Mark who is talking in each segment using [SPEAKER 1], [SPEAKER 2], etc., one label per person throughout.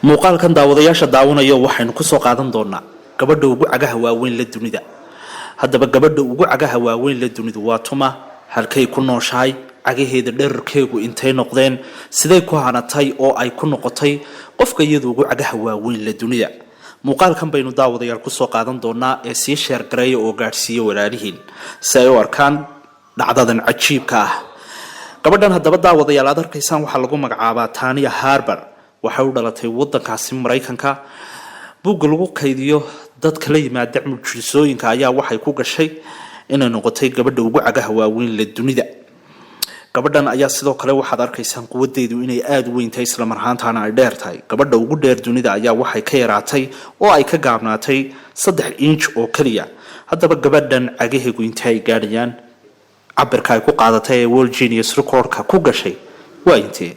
[SPEAKER 1] muuqaalkan daawadayaasha daawanayo waxaynu ku soo qaadan doonaa gabadha ugu cagaha waaweyn la dunida. haddaba gabadha ugu cagaha waaweyn la dunida waa tuma, halkay ku nooshahay, cagaheeda dhererkeegu intay noqdeen, siday ku hanatay oo ay ku noqotay qofka iyadu ugu cagaha waaweyn la dunida. muuqaalkan baynu daawadayaal ku soo qaadan doonaa ee sii sheer gareeya oo gaarsiiya walaalihiin si ay u arkaan dhacdadan cajiibka ah. gabadhan haddaba daawadayaal aad arkaysaan waxaa lagu magacaabaa Tanya Harper. waxay u dhalatay wadankaasi Mareykanka. buugga lagu kaydiyo dadka la yimaada mucjisooyinka ayaa waxay ku gashay inay noqotay gabadha ugu cagaha waaweyn la dunida. gabadhan ayaa sidoo kale waxaad arkaysaan quwadeedu inay aad u weyn tahay isla marhaantaana ay dheer tahay. gabadha ugu dheer dunida ayaa waxay ka yaraatay oo ay ka gaabnaatay 3 inch oo kaliya. haddaba gabadhan cagaheegu intay gaadhayaan cabirka ay ku qaadatay ee World Guinness Record-ka ku gashay waa intee.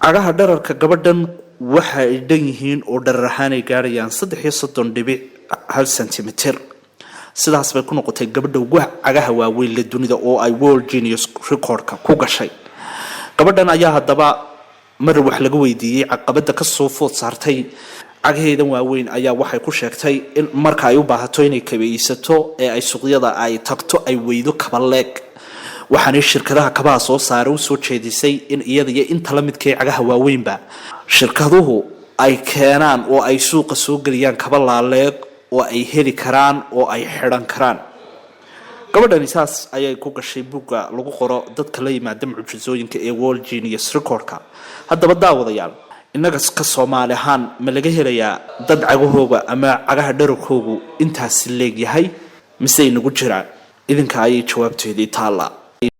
[SPEAKER 1] cagaha dhererka gabadhan waxa ay dhan yihiin oo dherer ahaan ay gaarayaan 33.1 centimeter. sidaas bay ku noqotay gabadha ugu cagaha waaweyn la dunida oo ay World Guinness Record-ka ku gashay. gabadhan ayaa haddaba mar wax laga weydiiyay caqabada ka soo food saartay cagaheedan waaweyn ayaa waxay ku sheegtay in marka ay u baahato inay kabaysato ee ay suuqyada ay tagto ay weydo kaba leeg. waxaanay shirkadaha kabaha soo saaray u soo jeedisay in iyada iyo inta la midkay cagaha waaweynba shirkaduhu ay keenaan oo ay suuqa soo geliyaan kaba laaleeg oo ay heli karaan oo ay xidhan karaan. gabadhan isaas ayay ku gashay buugga lagu qoro dadka la yimaada mucjisooyinka ee World Guinness Record-ka. haddaba daawadayaal innaga ka Soomaali ahaan ma laga helayaa dad cagahooga ama cagaha dhererkoogu intaas leeg yahay mise inagu jiraan? idinka ayay jawaabteedii taala.